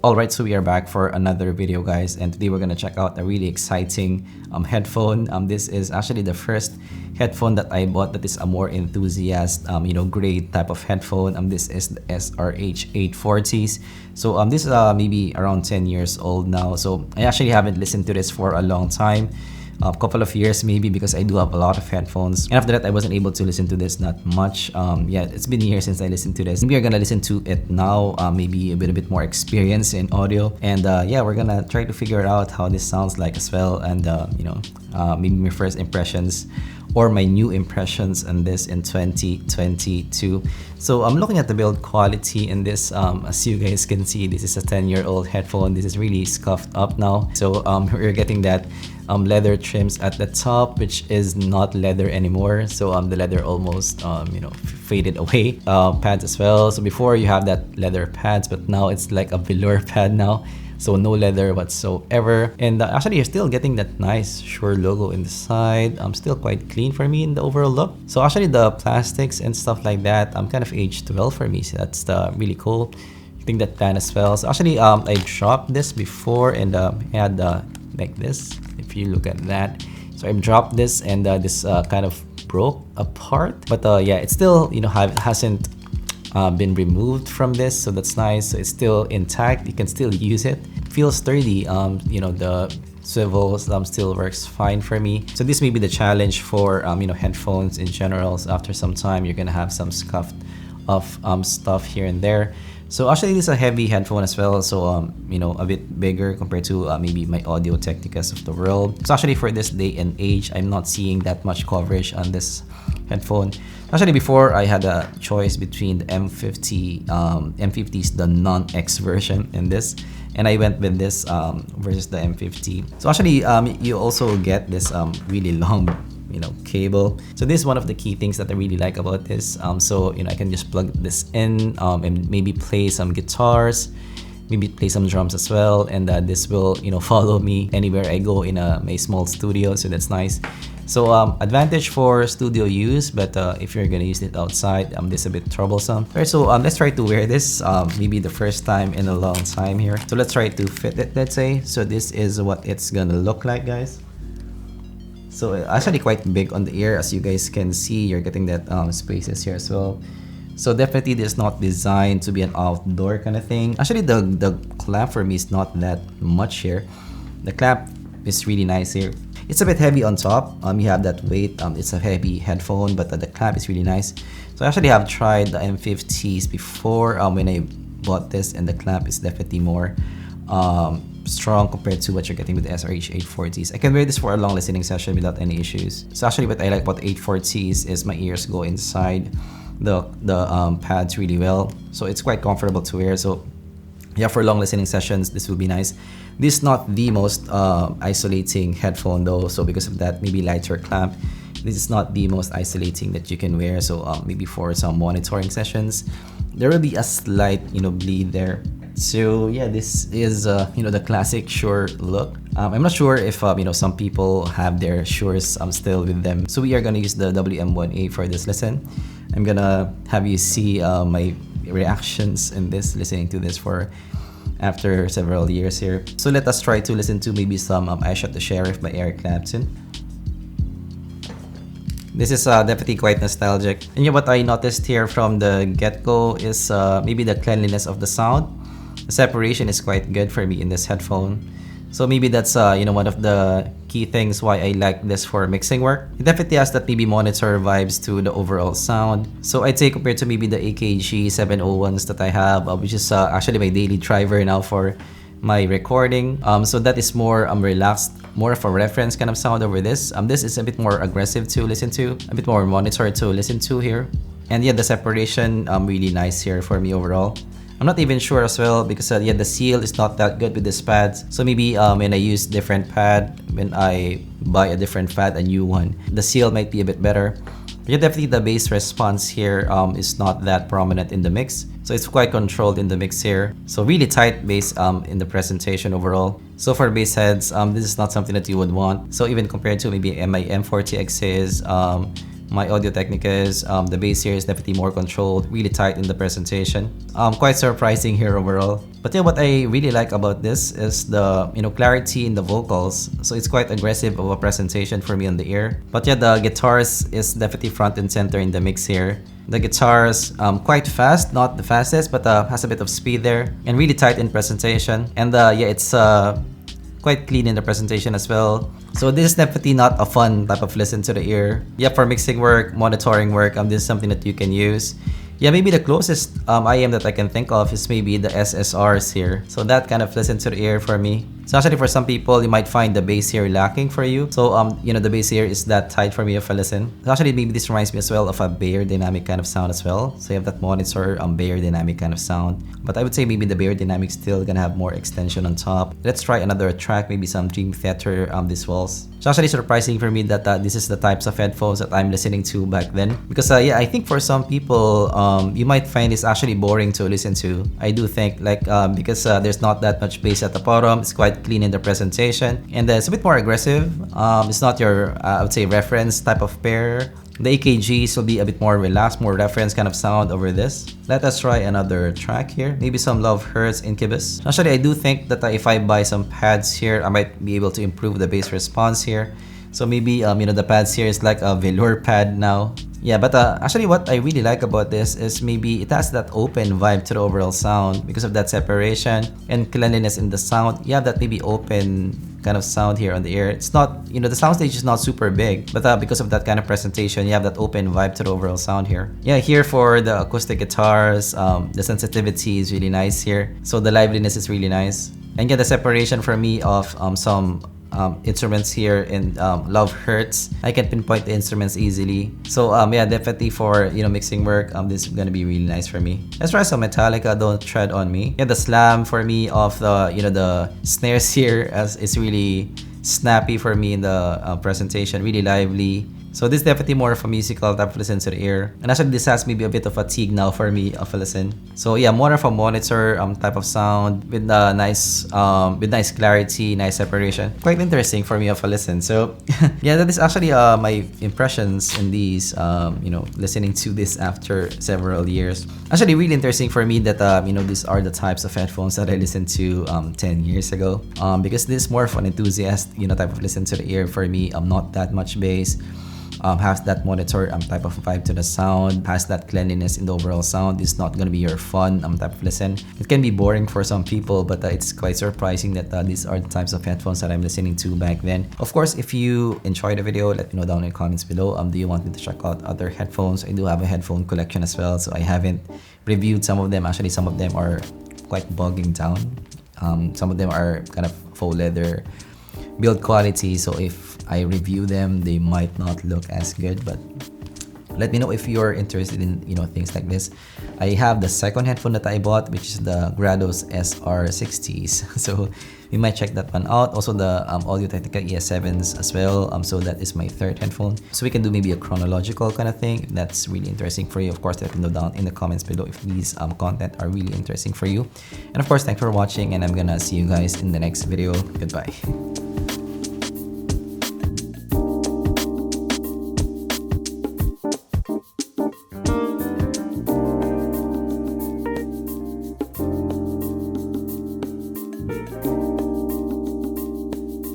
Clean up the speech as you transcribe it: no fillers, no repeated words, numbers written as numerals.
Alright, so we are back for another video, guys, and today we're gonna check out a really exciting headphone. This is actually the first headphone that I bought that is a more enthusiast, grade type of headphone. This is the SRH 840s. So this is maybe around 10 years old now. So I actually haven't listened to this for a long time. A couple of years maybe, because I do have a lot of headphones, and after that I wasn't able to listen to this that much. Yeah, it's been years since I listened to this. We are gonna listen to it now, maybe a bit more experience in audio, and yeah, we're gonna try to figure out how this sounds like as well, and maybe my first impressions or my new impressions on this in 2022. So I'm looking at the build quality in this. As you guys can see, this is a 10-year-old headphone. This is really scuffed up now. So we're getting that leather trims at the top, which is not leather anymore. So the leather almost faded away. Pads as well. So before you have that leather pads, but now it's like a velour pad now. So no leather whatsoever, and actually you're still getting that nice Shure logo in the side. Still quite clean for me in the overall look. So actually the plastics and stuff like that kind of aged well for me, so that's really cool. I think that pan as well. So actually I dropped this before, and had like this, if you look at that. So I dropped this, and this kind of broke apart, but yeah, it still hasn't been removed from this, so that's nice. So it's still intact, you can still use it. Feels sturdy. The swivels still works fine for me. So this may be the challenge for headphones in general. So after some time you're gonna have some scuffed of stuff here and there. So actually this is a heavy headphone as well, so a bit bigger compared to maybe my Audio Technicas of the world. So actually for this day and age, I'm not seeing that much coverage on this headphone. Actually before I had a choice between the M50s, the non-X version, and this, and I went with this versus the M50. So actually you also get this really long cable. So this is one of the key things that I really like about this. So I can just plug this in and maybe play some guitars, maybe play some drums as well, and this will follow me anywhere I go in my small studio. So that's nice. So advantage for studio use, but if you're gonna use it outside, this is a bit troublesome. Alright, so let's try to wear this, maybe the first time in a long time here. So let's try to fit it, let's say. So this is what it's gonna look like, guys. So actually quite big on the ear, as you guys can see. You're getting that spaces here as well. So definitely this is not designed to be an outdoor kind of thing. Actually the clamp for me is not that much here. The clamp is really nice here. It's a bit heavy on top. You have that weight. It's a heavy headphone, but the clamp is really nice. So I actually have tried the M50s before when I bought this, and the clamp is definitely more strong compared to what you're getting with the SRH 840s. I can wear this for a long listening session without any issues. So actually what I like about 840s is my ears go inside the pads really well. So it's quite comfortable to wear. So yeah, for long listening sessions, this will be nice. This is not the most isolating headphone though, so because of that maybe lighter clamp, this is not the most isolating that you can wear. So maybe for some monitoring sessions, there will be a slight bleed there. So yeah, this is the classic Shure look. I'm not sure if some people have their Shures still with them. So we are gonna use the WM1A for this listen. I'm gonna have you see my reactions in this, listening to this for after several years here. So let us try to listen to maybe some I Shot the Sheriff by Eric Clapton. This is definitely quite nostalgic. And yeah, what I noticed here from the get-go is maybe the cleanliness of the sound. The separation is quite good for me in this headphone. So maybe that's one of the key things why I like this for mixing work. It definitely has that maybe monitor vibes to the overall sound. So I'd say compared to maybe the AKG 701s that I have, which is actually my daily driver now for my recording. So that is more relaxed, more of a reference kind of sound over this. This is a bit more aggressive to listen to, a bit more monitor to listen to here. And yeah, the separation really nice here for me overall. I'm not even sure as well because yeah, the seal is not that good with this pads. So maybe when I use different pad, when I buy a different pad, a new one, the seal might be a bit better. But yeah, definitely the bass response here is not that prominent in the mix. So it's quite controlled in the mix here. So really tight bass in the presentation overall. So for bass heads, this is not something that you would want. So even compared to maybe my M40Xs, my Audio Technicas. The bass here is definitely more controlled, really tight in the presentation. Quite surprising here overall. But yeah, what I really like about this is the clarity in the vocals. So it's quite aggressive of a presentation for me on the ear. But yeah, the guitars is definitely front and center in the mix here. The guitars quite fast, not the fastest, but has a bit of speed there and really tight in presentation. And yeah, it's quite clean in the presentation as well. So this is definitely not a fun type of listen to the ear. Yeah, for mixing work, monitoring work, this is something that you can use. Yeah, maybe the closest IM that I can think of is maybe the SSRs here. So that kind of listen to the ear for me. So actually for some people, you might find the bass here lacking for you. So the bass here is that tight for me of a listen. So actually maybe this reminds me as well of a Bayer dynamic kind of sound as well. So you have that monitor Bayer dynamic kind of sound. But I would say maybe the Bayer dynamic still gonna have more extension on top. Let's try another track, maybe some Dream Theater visuals. It's actually surprising for me that this is the types of headphones that I'm listening to back then. Because yeah, I think for some people, you might find this actually boring to listen to. I do think because there's not that much bass at the bottom. It's quite clean in the presentation. And it's a bit more aggressive. It's not your, I would say, reference type of pair. The EKGs will be a bit more relaxed, more reference kind of sound over this. Let us try another track here. Maybe some Love Hurts Incubus. Actually, I do think that if I buy some pads here, I might be able to improve the bass response here. So maybe, the pads here is like a velour pad now. Yeah, but actually what I really like about this is maybe it has that open vibe to the overall sound because of that separation and cleanliness in the sound. You have that maybe open kind of sound here on the ear. It's not, the soundstage is not super big, but because of that kind of presentation, you have that open vibe to the overall sound here. Yeah, here for the acoustic guitars, the sensitivity is really nice here. So the liveliness is really nice. And yeah, the separation for me of some instruments here in Love Hurts. I can pinpoint the instruments easily. So yeah, definitely for mixing work, this is gonna be really nice for me. Let's try some Metallica, Don't Tread on Me. Yeah, the slam for me of the the snares here is really snappy for me in the presentation, really lively. So this is definitely more of a musical type of listen to the ear. And actually this has maybe a bit of fatigue now for me of a listen. So yeah, more of a monitor type of sound with nice clarity, nice separation. Quite interesting for me of a listen. So yeah, that is actually my impressions in these listening to this after several years. Actually really interesting for me that these are the types of headphones that I listened to 10 years ago. Because this is more of an enthusiast type of listen to the ear for me. Not that much bass. Has that monitor type of vibe to the sound, has that cleanliness in the overall sound. It's not gonna be your fun type of listen. It can be boring for some people, but it's quite surprising that these are the types of headphones that I'm listening to back then. Of course, if you enjoyed the video, let me know down in the comments below. Do you want me to check out other headphones? I do have a headphone collection as well, so I haven't reviewed some of them. Actually, some of them are quite bogging down. Some of them are kind of faux leather build quality, so if I review them, they might not look as good, but let me know if you're interested in things like this. I have the second headphone that I bought, which is the Grados SR60s. So we might check that one out. Also the Audio Technica ES7s as well. So that is my third headphone. So we can do maybe a chronological kind of thing. That's really interesting for you. Of course, let me know down in the comments below if these content are really interesting for you. And of course, thanks for watching, and I'm gonna see you guys in the next video. Goodbye.